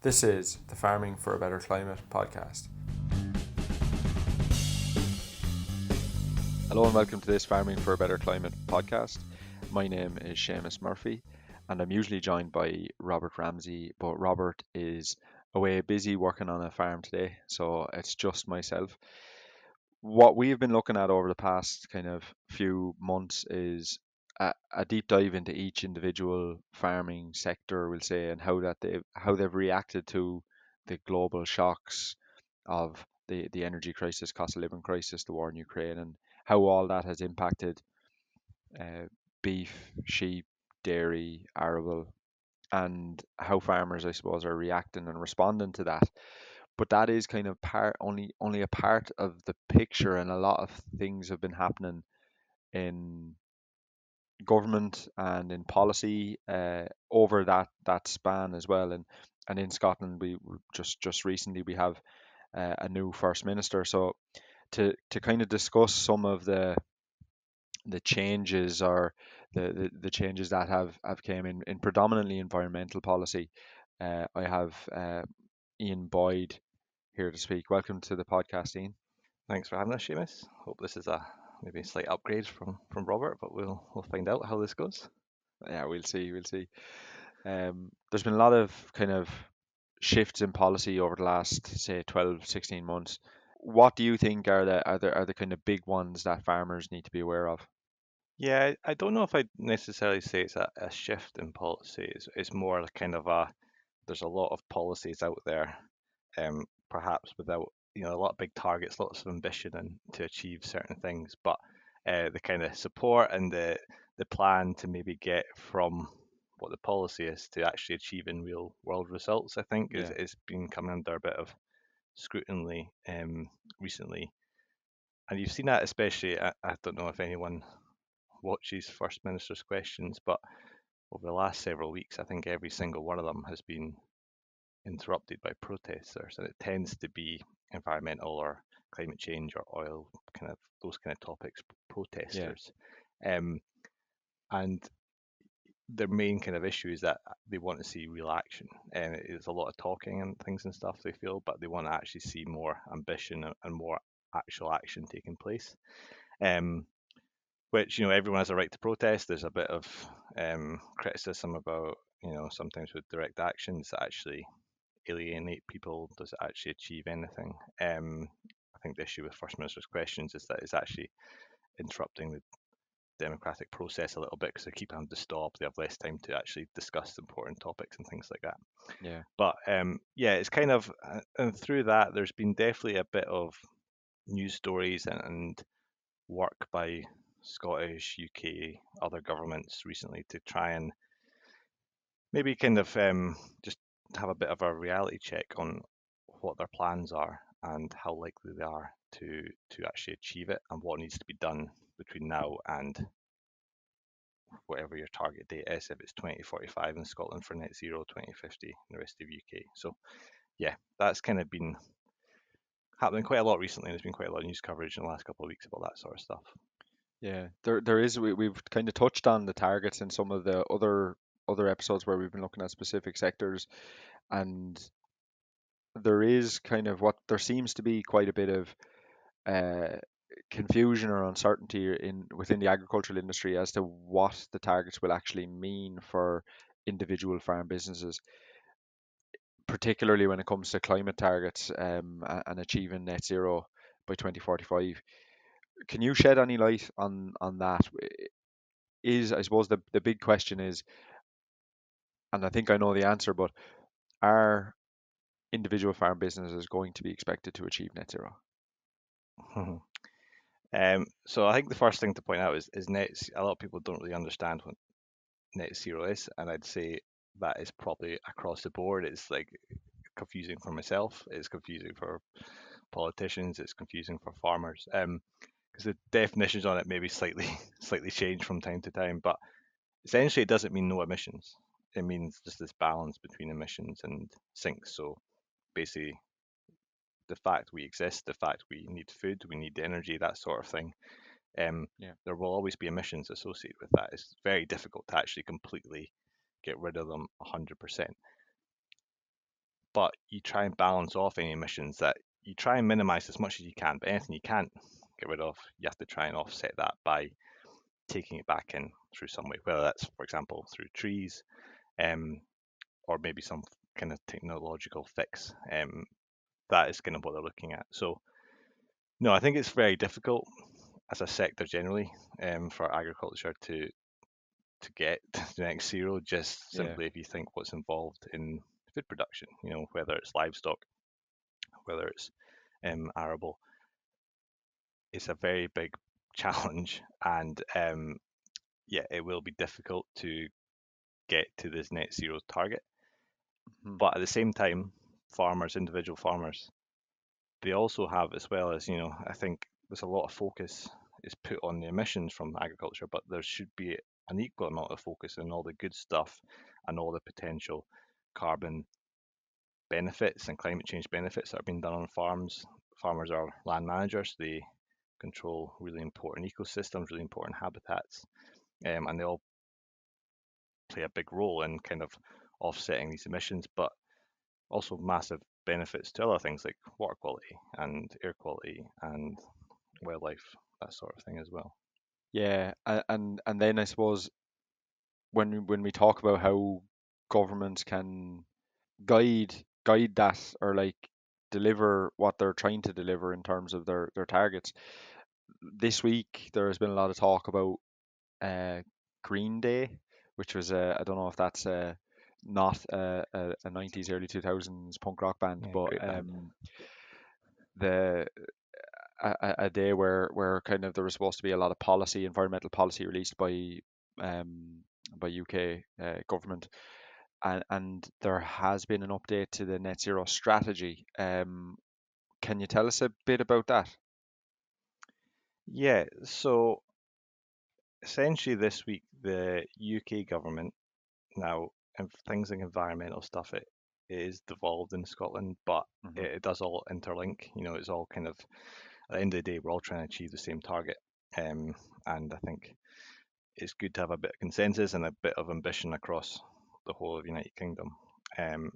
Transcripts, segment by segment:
This is the Farming for a Better Climate podcast. Hello and welcome to this Farming for a Better Climate podcast. My name is Séamus Murphy and I'm usually joined by Robert Ramsey, but Robert is away busy working on a farm today, so it's just myself. What we've been looking at over the past kind of few months is a deep dive into each individual farming sector, we'll say, and how they've reacted to the global shocks of the energy crisis, cost of living crisis, the war in Ukraine, and how all that has impacted uh, beef, sheep, dairy, arable, and how farmers, I suppose, are reacting and responding to that. But that is kind of only a part of the picture, and a lot of things have been happening in government and in policy over that span as well. And in Scotland, we just recently we have a new first minister. So to kind of discuss some of the changes or the changes that have came in predominantly environmental policy, I have Ian Boyd here to speak. Welcome to the podcast, Ian. Thanks for having us, Seamus. Hope this is a maybe a slight upgrade from Robert, but we'll find out how this goes. Yeah, we'll see. We'll see. There's been a lot of kind of shifts in policy over the last, say, 12, 16 months. What do you think are the kind of big ones that farmers need to be aware of? Yeah, I don't know if I'd necessarily say it's a shift in policy. It's more kind of there's a lot of policies out there, perhaps without a lot of big targets, lots of ambition and to achieve certain things, but the kind of support and the plan to maybe get from what the policy is to actually achieving real world results, I think Yeah, is been coming under a bit of scrutiny recently. And you've seen that especially, I don't know if anyone watches First Minister's questions, but over the last several weeks, I think every single one of them has been interrupted by protesters, and it tends to be environmental or climate change or oil, kind of those kind of topics, yeah, protesters. Um, and their main kind of issue is that they want to see real action, and it's a lot of talking and things and stuff they feel, but they want to actually see more ambition and more actual action taking place. Um, which everyone has a right to protest. There's a bit of criticism about sometimes with direct actions that actually alienate people. Does it actually achieve anything? I think the issue with First Minister's questions is that it's actually interrupting the democratic process a little bit because they keep having to stop. They have less time to actually discuss important topics and things like that. yeah, But yeah, it's kind of, and through that, there's been definitely a bit of news stories and work by Scottish, UK, other governments recently to try and maybe kind of just have a bit of a reality check on what their plans are and how likely they are to actually achieve it and what needs to be done between now and whatever your target date is, if it's 2045 in Scotland for net zero, 2050 in the rest of UK. So yeah, that's kind of been happening quite a lot recently. There's been quite a lot of news coverage in the last couple of weeks about that sort of stuff. yeah. There is. We've kind of touched on the targets in some of the other episodes where we've been looking at specific sectors, and there is kind of what there seems to be quite a bit of uh, confusion or uncertainty in within the agricultural industry as to what the targets will actually mean for individual farm businesses, particularly when it comes to climate targets, and achieving net zero by 2045. Can you shed any light on that? Is I suppose the big question is, and I think I know the answer, but are individual farm businesses going to be expected to achieve net zero? So I think the first thing to point out is a lot of people don't really understand what net zero is, and I'd say that is probably across the board. It's like confusing for myself. It's confusing for politicians. It's confusing for farmers. Because the definitions on it maybe slightly slightly change from time to time, but essentially it doesn't mean no emissions. It means just this balance between emissions and sinks. So basically, the fact we exist, the fact we need food, we need energy, that sort of thing. Yeah, There will always be emissions associated with that. It's very difficult to actually completely get rid of them 100%. but you try and balance off any emissions that you try and minimize as much as you can. But anything you can't get rid of, you have to try and offset that by taking it back in through some way, whether that's, for example, through trees, um, or maybe some kind of technological fix. That is kind of what they're looking at. So, no, I think it's very difficult as a sector generally, for agriculture to get to net zero, just Yeah. simply if you think what's involved in food production, whether it's livestock, whether it's arable. It's a very big challenge, and yeah, it will be difficult to get to this net zero target. Mhm. But at the same time, farmers, individual farmers, they also have, as well as, I think there's a lot of focus is put on the emissions from agriculture, but there should be an equal amount of focus on all the good stuff and all the potential carbon benefits and climate change benefits that are being done on farms. Farmers are land managers. They control really important ecosystems, really important habitats, and they all play a big role in kind of offsetting these emissions, but also massive benefits to other things like water quality and air quality and wildlife, that sort of thing as well. Yeah, and then I suppose when we talk about how governments can guide guide that, or like deliver what they're trying to deliver in terms of their targets. This week there has been a lot of talk about uh, Green Day, which was I don't know if that's not a 90s early 2000s punk rock band, Yeah, but great band. the a day where kind of there was supposed to be a lot of policy, environmental policy released um, by UK government, and there has been an update to the net zero strategy. Can you tell us a bit about that? Yeah, so essentially this week the UK government, now things like environmental stuff, it is devolved in Scotland, but Hmm. it does all interlink. It's all kind of, at the end of the day, we're all trying to achieve the same target. And I think it's good to have a bit of consensus and a bit of ambition across the whole of the United Kingdom. Um,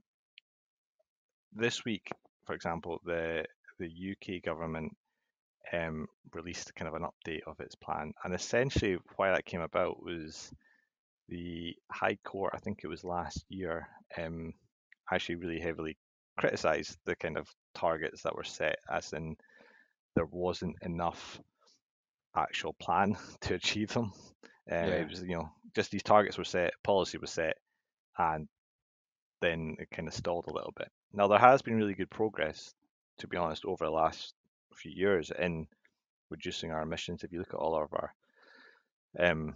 this week, for example, the UK government released kind of an update of its plan, and essentially why that came about was the High Court, I think it was last year, actually really heavily criticised the kind of targets that were set, as in there wasn't enough actual plan to achieve them. It Yeah. was, just these targets were set, policy was set, and then it kind of stalled a little bit. Now, there has been really good progress, to be honest, over the last few years in reducing our emissions. If you look at all of our um,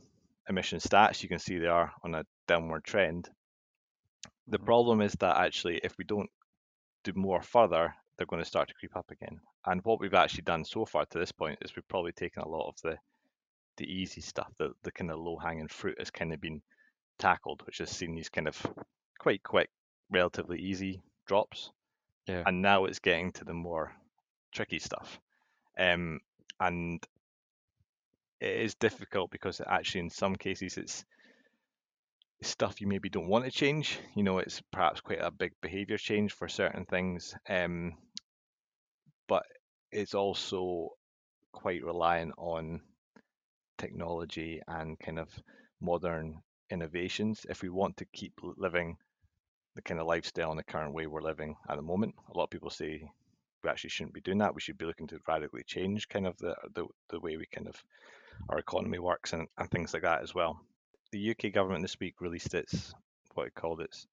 emission stats, you can see they are on a downward trend. The Hmm. problem is that actually, if we don't do more further, they're going to start to creep up again. And what we've actually done so far to this point is we've probably taken a lot of the easy stuff, the kind of low hanging fruit has kind of been tackled, which has seen these kind of quite quick, relatively easy drops. Yeah. And now it's getting to the more tricky stuff. Um, and it is difficult because actually, in some cases, it's stuff you maybe don't want to change. It's perhaps quite a big behavior change for certain things, but it's also quite reliant on technology and kind of modern innovations if we want to keep living the kind of lifestyle and the current way we're living at the moment. A lot of people say we actually shouldn't be doing that. We should be looking to radically change kind of the way we kind of our economy works and things like that as well. The UK government this week released its what it called its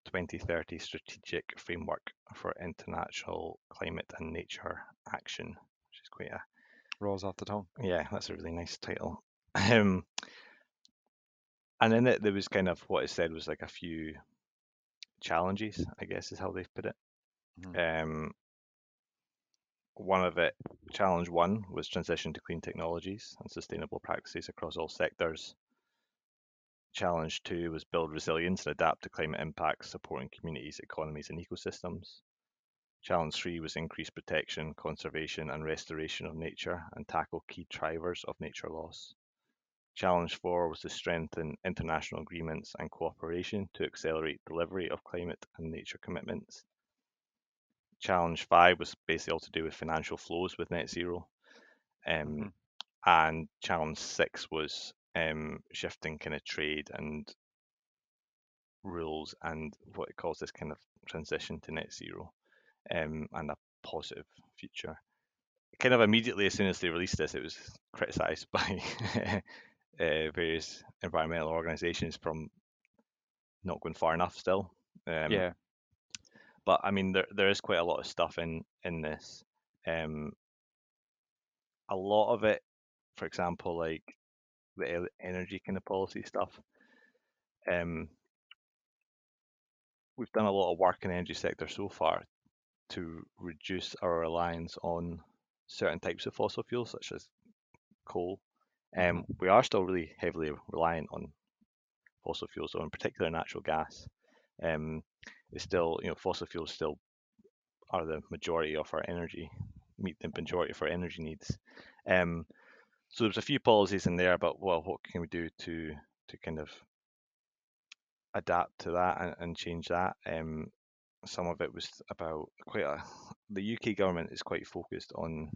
2030 strategic framework for international climate and nature action, which is quite a, Rolls off the tongue. yeah, that's a really nice title. Um, and in it, there was kind of what it said was like a few challenges, I guess is how they've put it. Hmm. Um, one of it, challenge one, was transition to clean technologies and sustainable practices across all sectors. Challenge two was build resilience and adapt to climate impacts, supporting communities, economies, and ecosystems. Challenge three was increase protection, conservation, and restoration of nature and tackle key drivers of nature loss. Challenge four was to strengthen international agreements and cooperation to accelerate delivery of climate and nature commitments. challenge 5 was basically all to do with financial flows with net zero. Hmm. And challenge 6 was shifting kind of trade and rules and what it calls this kind of transition to net zero, and a positive future. Kind of immediately as soon as they released this, it was criticised by various environmental organisations from not going far enough still. Um, Yeah. but I mean, there is quite a lot of stuff in this. Um, a lot of it, for example, like the energy kind of policy stuff. Um, we've done a lot of work in the energy sector so far to reduce our reliance on certain types of fossil fuels, such as coal. Hmm. We are still really heavily reliant on fossil fuels, though, in particular natural gas. Um, it's still, fossil fuels still are the majority of our energy, meet the majority of our energy needs. Um, so there's a few policies in there about, well, what can we do to kind of adapt to that and change that. Some of it was about the UK government is quite focused on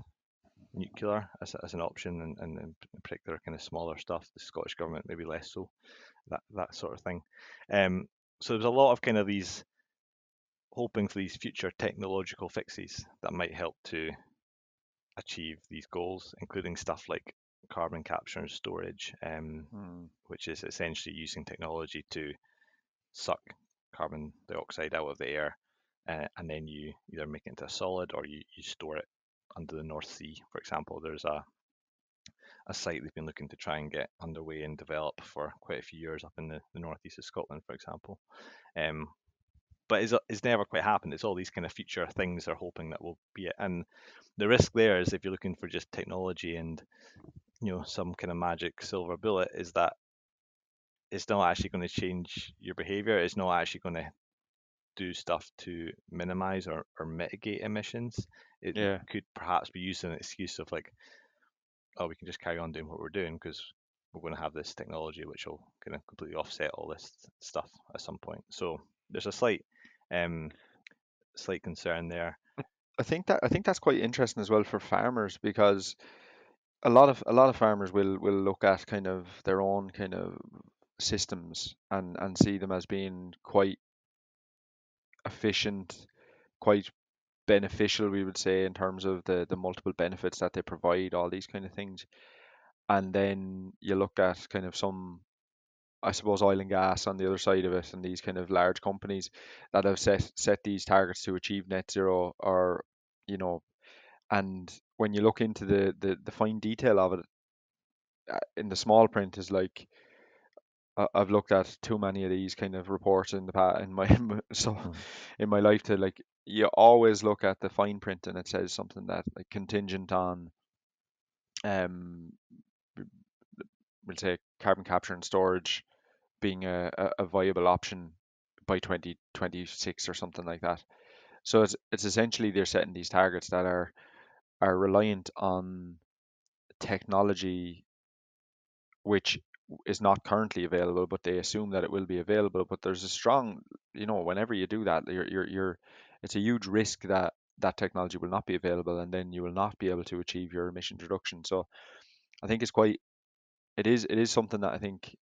nuclear as an option, and in particular kind of smaller stuff. The Scottish government maybe less so, that sort of thing. So there's a lot of kind of these hoping for these future technological fixes that might help to achieve these goals, including stuff like carbon capture and storage, Mm. which is essentially using technology to suck carbon dioxide out of the air, and then you either make it into a solid or you store it under the North Sea, for example. There's a site they've been looking to try and get underway and develop for quite a few years up in the northeast of Scotland, for example. Um, but it's never quite happened. It's all these kind of future things they're hoping that will be it. And the risk there is if you're looking for just technology and some kind of magic silver bullet, is that it's not actually going to change your behavior. It's not actually going to do stuff to minimize or mitigate emissions. It Yeah. could perhaps be used as an excuse of like, oh, we can just carry on doing what we're doing because we're going to have this technology which will kind of completely offset all this stuff at some point. So there's a um, slight concern there. I think that's quite interesting as well for farmers because a lot of farmers will look at kind of their own kind of systems and see them as being quite efficient, quite beneficial, we would say, in terms of the multiple benefits that they provide, all these kind of things. And then you look at kind of some, I suppose, oil and gas on the other side of it, and these kind of large companies that have set these targets to achieve net zero, or you know, and when you look into the fine detail of it, in the small print is like I've looked at too many of these kind of reports in the past so Hmm. in my life to like you always look at the fine print and it says something that like contingent on um we'll say carbon capture and storage being a viable option by 2026 or something like that. So it's essentially they're setting these targets that are reliant on technology which is not currently available, but they assume that it will be available. But there's a strong, whenever you do that, it's a huge risk that that technology will not be available, and then you will not be able to achieve your emissions reduction. So I think it is something that I think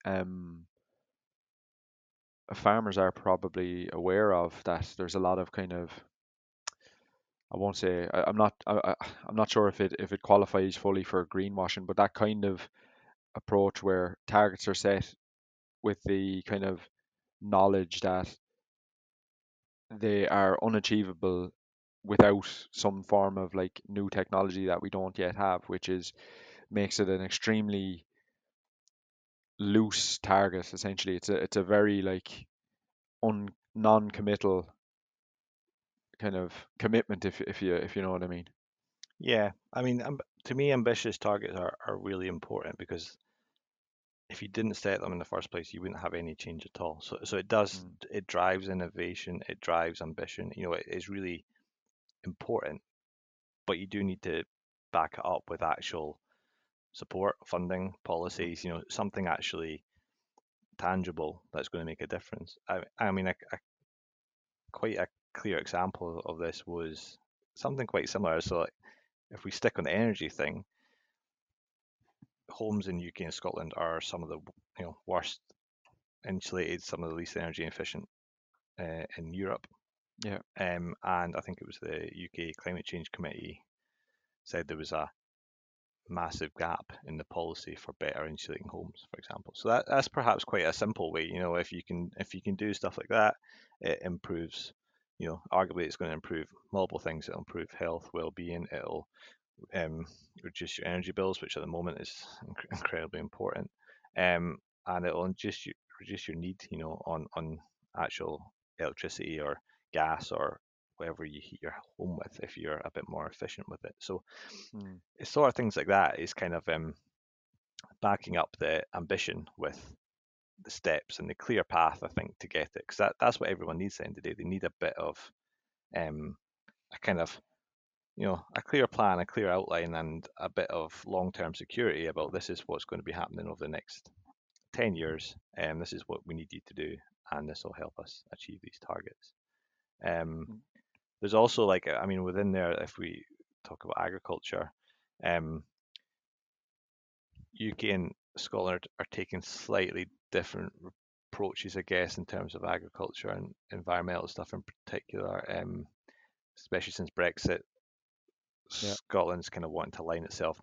farmers are probably aware of, that there's a lot of kind of, I won't say I'm not sure if it qualifies fully for greenwashing, but that kind of approach where targets are set with the kind of knowledge that they are unachievable without some form of like new technology that we don't yet have, which is makes it an extremely loose target. Essentially, it's a very like non-committal kind of commitment, if you know what I mean. Yeah, I mean, to me, ambitious targets are really important because if you didn't set them in the first place, you wouldn't have any change at all. So Mm, it drives innovation, it drives ambition. It is really important, but you do need to back it up with actual support, funding, mhm. policies, something actually tangible that's going to make a difference. I mean, quite a clear example of this was something quite similar. So like, if we stick on the energy thing, homes in UK and Scotland are some of the worst insulated, some of the least energy efficient in Europe. Yeah. And I think it was the UK Climate Change Committee said there was a massive gap in the policy for better insulating homes, for example. So that's perhaps quite a simple way. If you can do stuff like that, it improves. Arguably it's going to improve multiple things. It'll improve health, well-being. It'll reduce your energy bills, which at the moment is incredibly important, and it'll just reduce your need, on actual electricity or gas or whatever you heat your home with if you're a bit more efficient with it. So Mm. it's sort of things like that is kind of backing up the ambition with the steps and the clear path, I think, to get it. Because that's what everyone needs at the end of the day. They need a bit of a kind of a clear plan, a clear outline, and a bit of long-term security about this is what's going to be happening over the next 10 years, and this is what we need you to do, and this will help us achieve these targets. Mm. There's also within there, if we talk about agriculture, UK and Scotland are taking slightly different approaches, I guess, in terms of agriculture and environmental stuff in particular, especially since Brexit. Yeah. Scotland's kind of wanting to align itself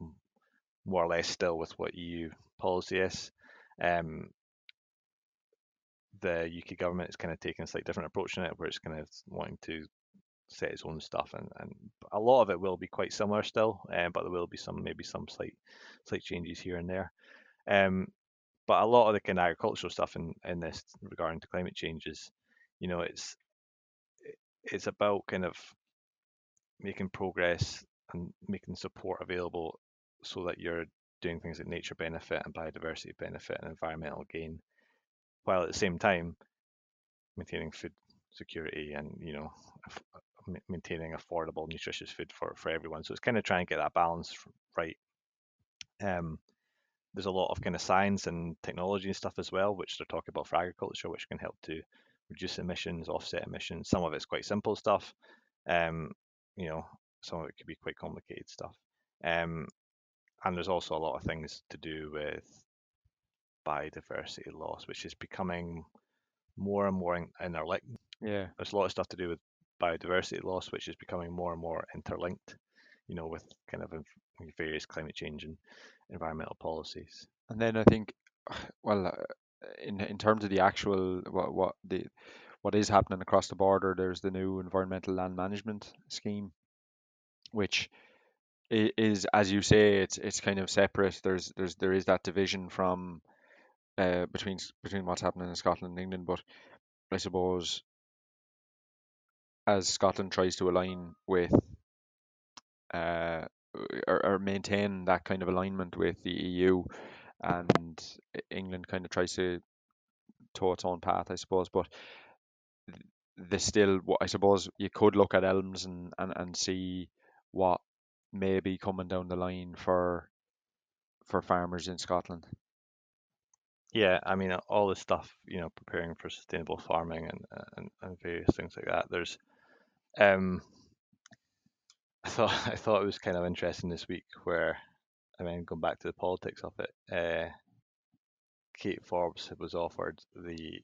more or less still with what EU policy is. Um, the UK government is kind of taking a slightly different approach in it, where it's kind of wanting to set its own stuff, and a lot of it will be quite similar still, but there will be maybe some slight changes here and there. Um, but a lot of the kind of agricultural stuff in this regarding to climate change is, it's about kind of making progress and making support available so that you're doing things like nature benefit and biodiversity benefit and environmental gain, while at the same time maintaining food security and maintaining affordable, nutritious food for everyone. So it's kind of trying to get that balance right. Um, there's a lot of kind of science and technology and stuff as well, which they're talking about for agriculture, which can help to reduce emissions, offset emissions. Some of it's quite simple stuff. Um, you know, some of it could be quite complicated stuff. Um, and there's also a lot of things to do with biodiversity loss, which is becoming more and more interlinked. Yeah. There's a lot of stuff to do with biodiversity loss, which is becoming more and more interlinked, with kind of various climate change and environmental policies. And then I think, well, in terms of the actual what is happening across the border, there's the new environmental land management scheme, which is, as you say, it's kind of separate. There is that division from between what's happening in Scotland and England, but I suppose as Scotland tries to align with uh, or maintain that kind of alignment with the EU, and England kind of tries to toe its own path, I suppose. But there's still, I suppose, you could look at elms and see what may be coming down the line for farmers in Scotland. Yeah, I mean, all this stuff, preparing for sustainable farming and various things like that. There's, um, I thought it was kind of interesting this week where, I mean, going back to the politics of it, Kate Forbes was offered the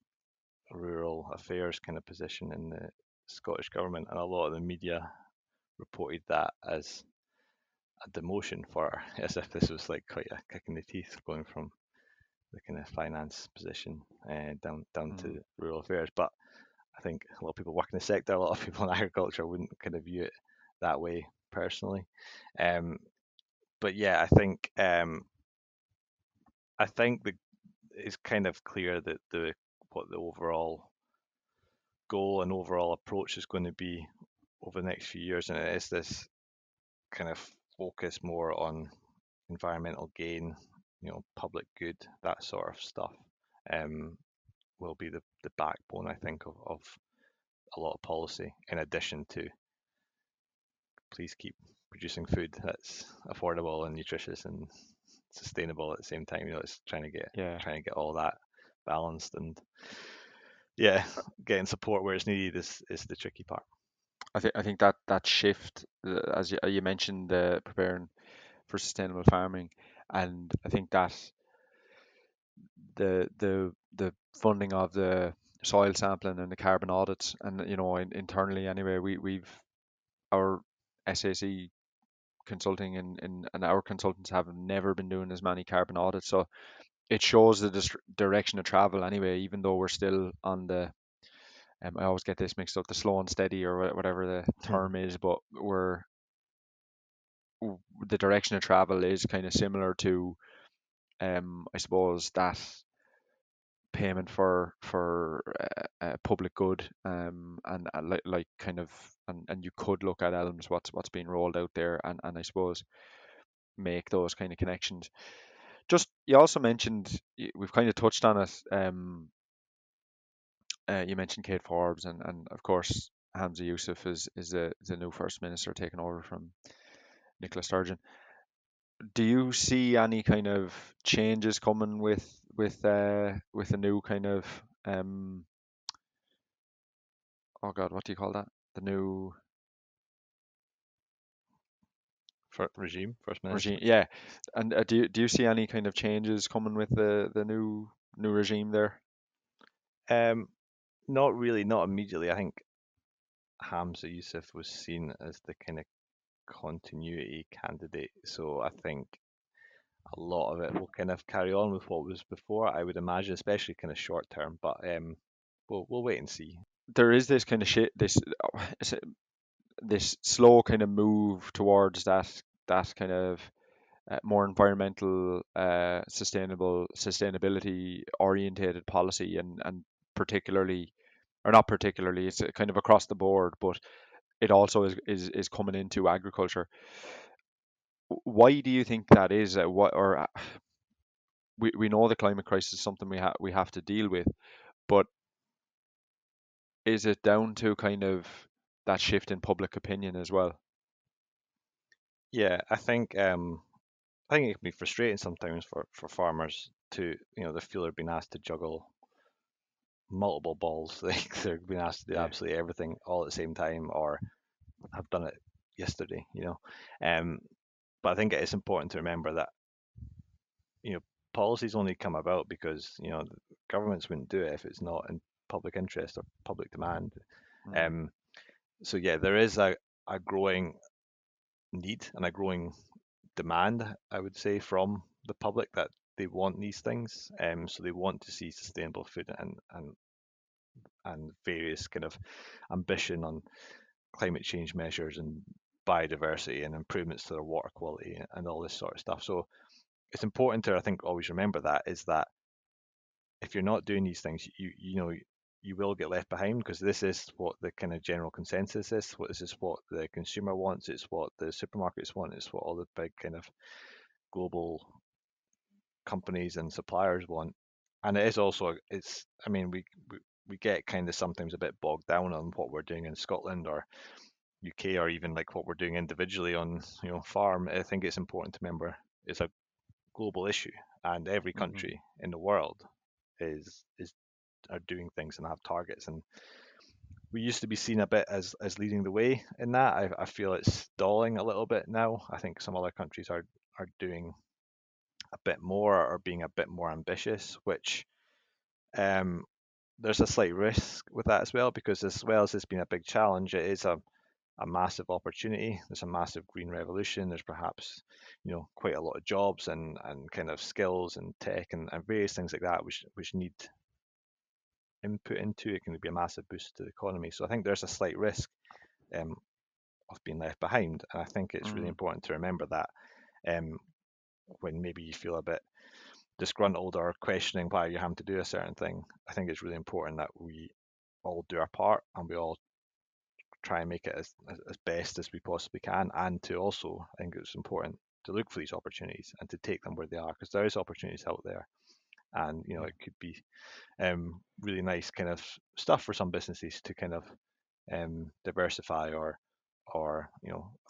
rural affairs kind of position in the Scottish government, and a lot of the media reported that as a demotion for her, as if this was like quite a kick in the teeth going from the kind of finance position down Mm. to rural affairs. But I think a lot of people work in the sector, a lot of people in agriculture wouldn't kind of view it that way personally. Um, but yeah, I think it's kind of clear that what the overall goal and overall approach is going to be over the next few years, and it is this kind of focus more on environmental gain, public good, that sort of stuff, um, will be the backbone, I think, of a lot of policy, in addition to please keep producing food that's affordable and nutritious and sustainable at the same time. It's Yeah. trying to get all that balanced, and yeah, getting support where it's needed is the tricky part. I think that that shift, as you mentioned, preparing for sustainable farming, and I think that the funding of the soil sampling and the carbon audits, and internally anyway, we've our SAC consulting and our consultants have never been doing as many carbon audits, so it shows the direction of travel anyway, even though we're still on the I always get this mixed up, the slow and steady or whatever the term is, but the direction of travel is kind of similar to I suppose that payment for public good, and like kind of, and you could look at Elms, what's being rolled out there, and I suppose make those kind of connections. Just you also mentioned, we've kind of touched on it. You mentioned Kate Forbes, and of course Hamza Youssef is the new First Minister taking over from Nicola Sturgeon. Do you see any kind of changes coming with a new kind of oh God, what do you call that? The new Regime, First regime, Minister. yeah. And do you see any kind of changes coming with the new regime there? Um, Not really, not immediately. I think Hamza Youssef was seen as the kind of continuity candidate, so I think a lot of it will kind of carry on with what was before, I would imagine, especially kind of short term. But we'll wait and see. There is this kind of shit, this slow kind of move towards that kind of more environmental, sustainability orientated policy, and particularly, or not particularly, it's kind of across the board, but it also is coming into agriculture. Why do you think that is? What or we know the climate crisis is something we have to deal with, but is it down to kind of that shift in public opinion as well? Yeah, I think it can be frustrating sometimes for farmers to, they feel they're being asked to juggle multiple balls. Like they're being asked to do Yeah. absolutely everything all at the same time, or have done it yesterday. Um, but I think it is important to remember that, you know, policies only come about because, governments wouldn't do it if it's not in public interest or public demand. Mm, Um, so yeah, there is a growing need and a growing demand, I would say, from the public that they want these things. So they want to see sustainable food and various kind of ambition on climate change measures and biodiversity and improvements to their water quality and all this sort of stuff. So it's important to, I think, always remember that is that if you're not doing these things, you will get left behind because this is what the kind of general consensus is. What this is what the consumer wants. It's what the supermarkets want. It's what all the big kind of global companies and suppliers want. And it is also, I mean, we get kind of sometimes a bit bogged down on what we're doing in Scotland or UK or even like what we're doing individually on, farm. I think it's important to remember it's a global issue, and every hmm country in the world is are doing things and have targets. And we used to be seen a bit as leading the way in that. I feel it's stalling a little bit now. I think some other countries are doing a bit more or being a bit more ambitious, which um, there's a slight risk with that as well, because as well as it's been a big challenge, it is a massive opportunity. There's a massive green revolution. There's perhaps, quite a lot of jobs and kind of skills and tech and various things like that, which need input into. It can be a massive boost to the economy. So I think there's a slight risk um, of being left behind. And I think it's really mm. important to remember that um, when maybe you feel a bit disgruntled or questioning why you have to do a certain thing, I think it's really important that we all do our part and we all try and make it as best as we possibly can. And to also, I think it's important to look for these opportunities and to take them where they are, because there is opportunities out there. And Yeah. it could be really nice kind of stuff for some businesses to kind of diversify or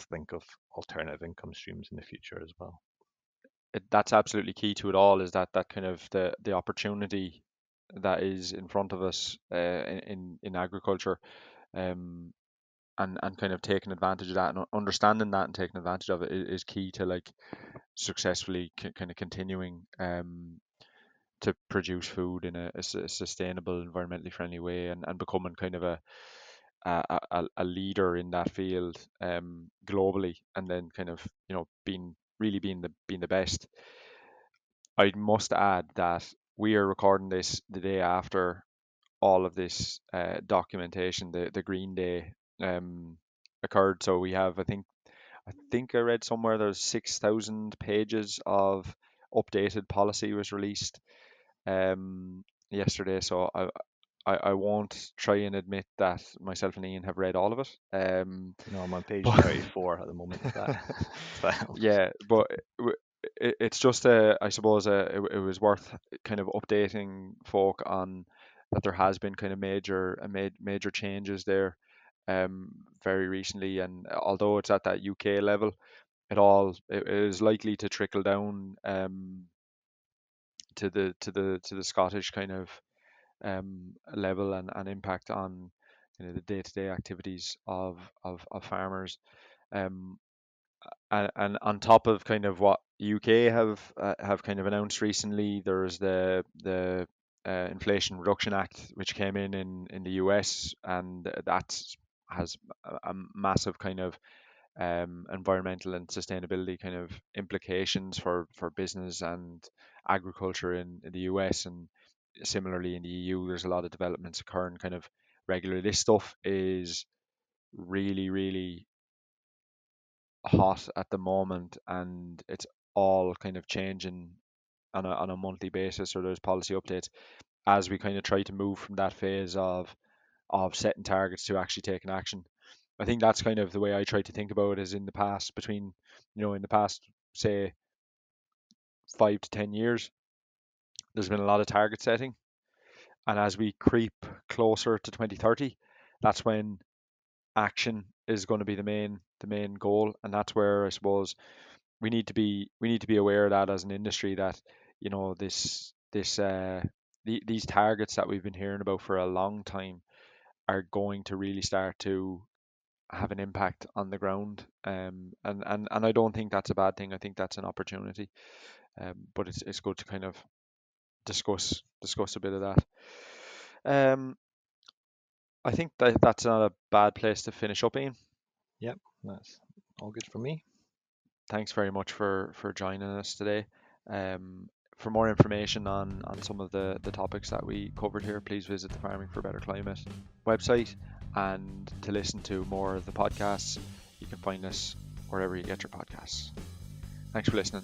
think of alternative income streams in the future as well. That's absolutely key to it all, is that kind of the opportunity that is in front of us, in agriculture. Um, and kind of taking advantage of that and understanding that and taking advantage of it is key to like successfully kind of continuing to produce food in a sustainable, environmentally friendly way, and becoming kind of a leader in that field globally, and then kind of being really being the best. I must add that we are recording this the day after all of this documentation, the Green Day occurred. So we have, I think I read somewhere there's 6,000 pages of updated policy was released yesterday. So I won't try and admit that myself and Ian have read all of it. No, I'm on page But 34 at the moment, if that if that helps. yeah, but it's just I suppose it was worth kind of updating folk on that there has been kind of major changes there very recently, and although it's at that UK level, it is likely to trickle down to the Scottish kind of level, and impact on the day-to-day activities of farmers. Um, and on top of kind of what UK have kind of announced recently, there's the Inflation Reduction Act, which came in the US, and that has a massive kind of environmental and sustainability kind of implications for business and agriculture in the US, and similarly in the EU. There's a lot of developments occurring kind of regularly. This stuff is really hot at the moment, and it's all kind of changing on a monthly basis, or there's policy updates as we kind of try to move from that phase of setting targets to actually taking action. I think that's kind of the way I try to think about it, is in the past, in the past, say, 5 to 10 years, there's been a lot of target setting. And as we creep closer to 2030, that's when action is going to be the main goal. And that's where I suppose we need to be aware of that as an industry, that these targets that we've been hearing about for a long time are going to really start to have an impact on the ground. And I don't think that's a bad thing. I think that's an opportunity. But it's good to kind of discuss a bit of that. Um, I think that's not a bad place to finish up, Ian. Yep, that's all good for me. Thanks very much for joining us today. For more information on some of the topics that we covered here, please visit the Farming for a Better Climate website. And to listen to more of the podcasts, you can find us wherever you get your podcasts. Thanks for listening.